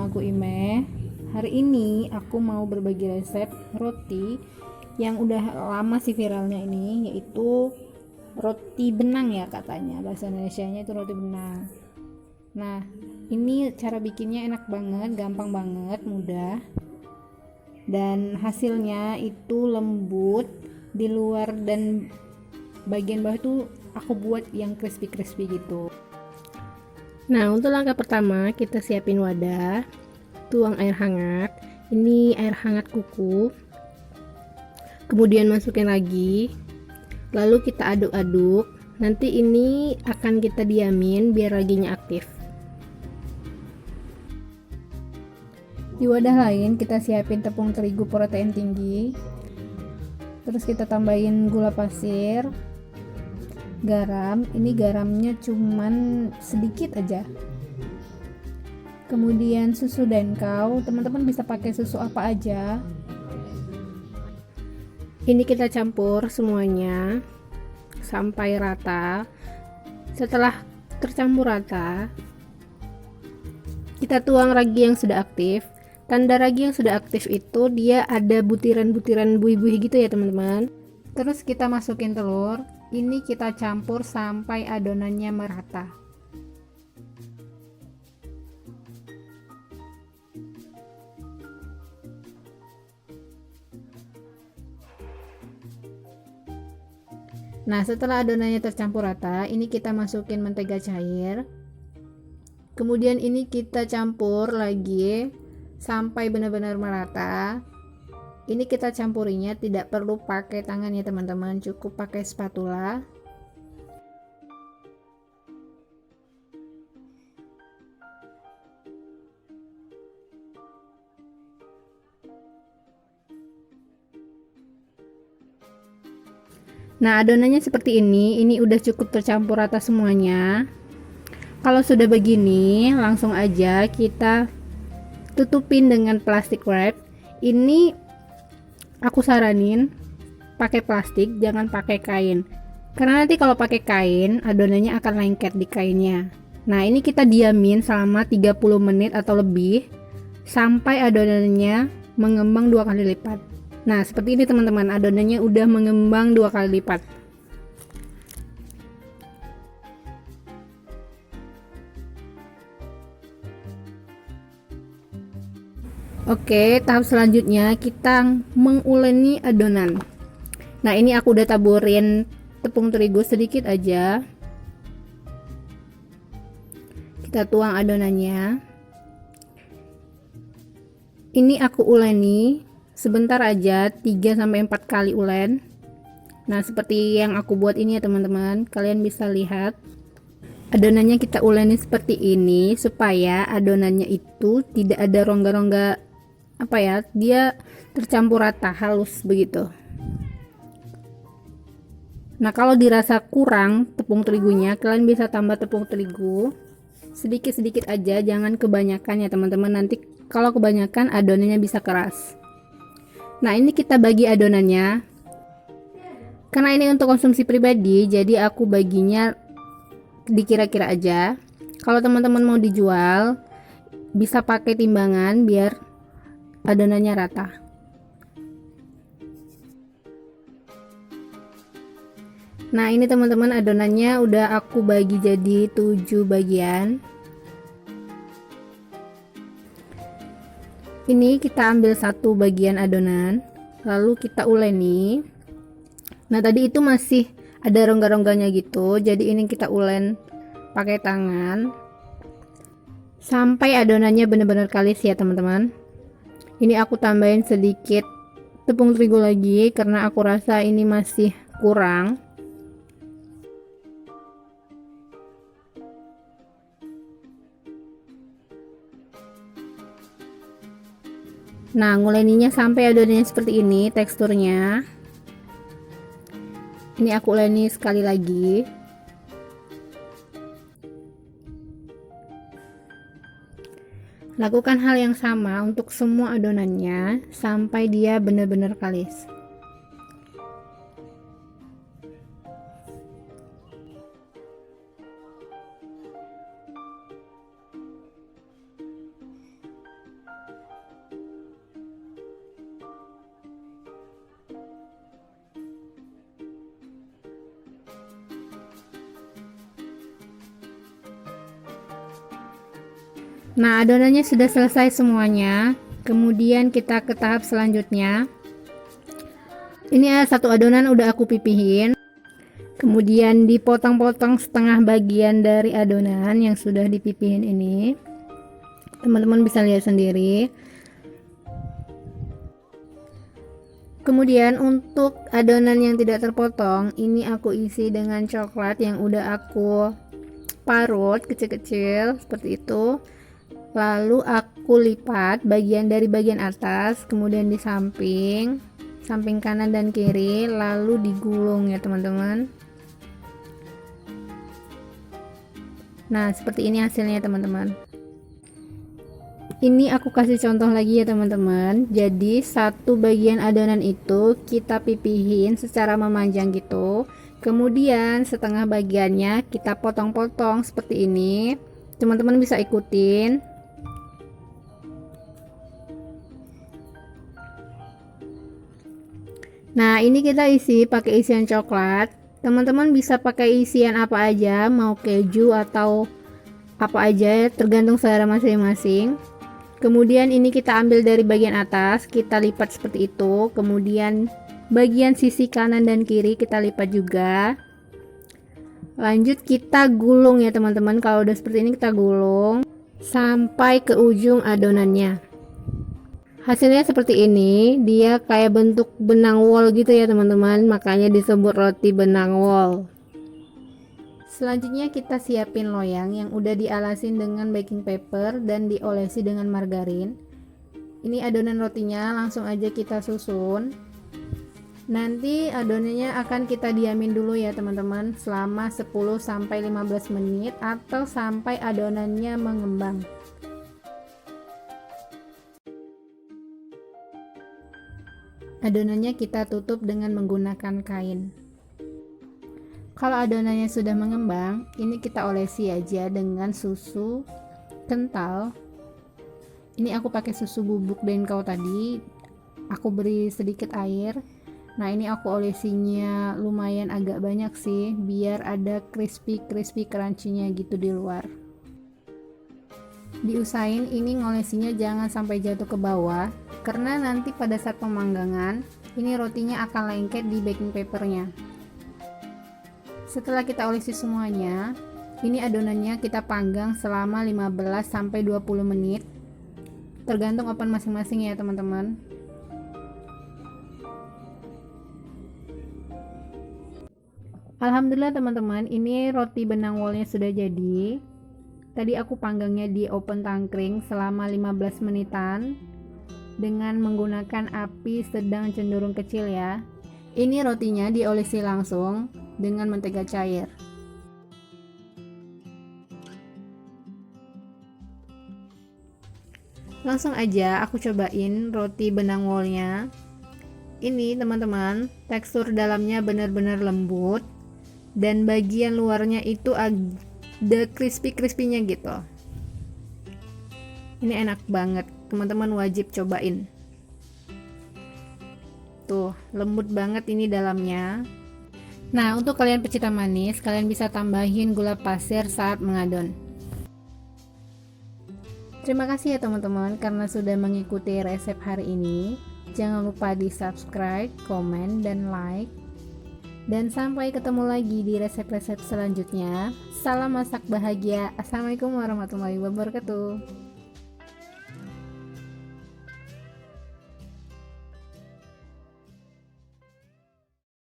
sama aku Ime. Hari ini aku mau berbagi resep roti yang udah lama sih viralnya ini, yaitu roti benang ya katanya. Bahasa Indonesianya itu roti benang. Nah, ini cara bikinnya enak banget, gampang banget, mudah. Dan hasilnya itu lembut di luar dan bagian bawah tuh aku buat yang crispy-crispy gitu. Nah, untuk langkah pertama kita siapin wadah, tuang air hangat. Ini air hangat kuku. Kemudian masukin lagi. Lalu kita aduk-aduk. Nanti ini akan kita diamin biar raginya aktif. Di wadah lain kita siapin tepung terigu protein tinggi. Terus kita tambahin gula pasir, garam. Ini garamnya cuman sedikit aja. Kemudian susu denkau, teman-teman bisa pakai susu apa aja. Ini kita campur semuanya sampai rata. Setelah tercampur rata, kita tuang ragi yang sudah aktif. Tanda ragi yang sudah aktif itu dia ada butiran-butiran buih-buih gitu ya teman-teman. Terus kita masukin telur. Ini kita campur sampai adonannya merata. Nah, setelah adonannya tercampur rata, ini kita masukin mentega cair. Kemudian ini kita campur lagi sampai benar-benar merata. Ini kita campurinya tidak perlu pakai tangan ya teman-teman, cukup pakai spatula. Nah, adonannya seperti ini udah cukup tercampur rata semuanya. Kalau sudah begini, langsung aja kita tutupin dengan plastik wrap. Ini aku saranin pakai plastik, jangan pakai kain. Karena nanti kalau pakai kain, adonannya akan lengket di kainnya. Nah, ini kita diamin selama 30 menit atau lebih sampai adonannya mengembang 2 kali lipat. Nah, seperti ini teman-teman, adonannya udah mengembang 2 kali lipat. Oke, tahap selanjutnya kita menguleni adonan. Nah, ini aku udah taburin tepung terigu sedikit aja. Kita tuang adonannya. Ini aku uleni sebentar aja, 3-4 kali ulen. Nah, seperti yang aku buat ini ya teman-teman, kalian bisa lihat adonannya kita uleni seperti ini supaya adonannya itu tidak ada rongga-rongga, apa ya, dia tercampur rata, halus begitu. Nah, kalau dirasa kurang tepung terigunya, kalian bisa tambah tepung terigu sedikit-sedikit aja, jangan kebanyakan ya teman-teman, nanti kalau kebanyakan adonannya bisa keras. Nah, ini kita bagi adonannya. Karena ini untuk konsumsi pribadi, jadi aku baginya dikira-kira aja. Kalau teman-teman mau dijual, bisa pakai timbangan biar adonannya rata. Nah, ini teman-teman adonannya udah aku bagi jadi 7 bagian. Ini kita ambil satu bagian adonan, lalu kita uleni. Nah, tadi itu masih ada rongga-rongganya gitu, jadi ini kita ulen pakai tangan sampai adonannya benar-benar kalis ya teman-teman. Ini aku tambahin sedikit tepung terigu lagi karena aku rasa ini masih kurang. Nah, nguleninya sampai adonannya seperti ini teksturnya. Ini aku uleni sekali lagi. Lakukan hal yang sama untuk semua adonannya sampai dia benar-benar kalis. Nah, adonannya sudah selesai semuanya. Kemudian kita ke tahap selanjutnya. Ini satu adonan udah aku pipihin. Kemudian dipotong-potong setengah bagian dari adonan yang sudah dipipihin ini. Teman-teman bisa lihat sendiri. Kemudian untuk adonan yang tidak terpotong, ini aku isi dengan coklat yang udah aku parut kecil-kecil seperti itu. Lalu aku lipat bagian dari bagian atas, kemudian di samping kanan dan kiri, lalu digulung ya teman-teman. Nah, seperti ini hasilnya teman-teman. Ini aku kasih contoh lagi ya teman-teman. Jadi satu bagian adonan itu kita pipihin secara memanjang gitu. Kemudian setengah bagiannya kita potong-potong seperti ini. Teman-teman bisa ikutin. Nah, ini kita isi pakai isian coklat. Teman-teman bisa pakai isian apa aja, mau keju atau apa aja, tergantung selera masing-masing. Kemudian ini kita ambil dari bagian atas, kita lipat seperti itu. Kemudian bagian sisi kanan dan kiri kita lipat juga. Lanjut kita gulung ya teman-teman. Kalau udah seperti ini kita gulung sampai ke ujung adonannya. Hasilnya seperti ini, dia kayak bentuk benang wol gitu ya teman-teman, makanya disebut roti benang wol. Selanjutnya kita siapin loyang yang udah dialasin dengan baking paper dan diolesi dengan margarin. Ini adonan rotinya langsung aja kita susun. Nanti adonannya akan kita diamin dulu ya teman-teman selama 10-15 menit atau sampai adonannya mengembang. Adonannya kita tutup dengan menggunakan kain. Kalau adonannya sudah mengembang, ini kita olesi aja dengan susu kental. Ini aku pakai susu bubuk Denkau tadi. Aku beri sedikit air. Nah, ini aku olesinya lumayan agak banyak sih, biar ada crispy crunchy-nya gitu di luar. Diusahain ini ngolesinya jangan sampai jatuh ke bawah, karena nanti pada saat pemanggangan ini rotinya akan lengket di baking papernya. Setelah kita olesi semuanya, ini adonannya kita panggang selama 15-20 menit, tergantung oven masing-masing ya teman-teman. Alhamdulillah teman-teman, ini roti benang wolnya sudah jadi. Tadi aku panggangnya di oven tangkring selama 15 menitan dengan menggunakan api sedang cenderung kecil ya. Ini rotinya diolesi langsung dengan mentega cair. Langsung aja aku cobain roti benang wolnya. Ini teman-teman, tekstur dalamnya benar-benar lembut dan bagian luarnya itu ada crispy-crispy-nya gitu. Ini enak banget, teman-teman wajib cobain. Tuh, lembut banget ini dalamnya. Nah, untuk kalian pecinta manis, kalian bisa tambahin gula pasir saat mengadon. Terima kasih ya teman-teman karena sudah mengikuti resep hari ini. Jangan lupa di subscribe, komen, dan like. Dan sampai ketemu lagi di resep-resep selanjutnya. Salam masak bahagia. Assalamualaikum warahmatullahi wabarakatuh.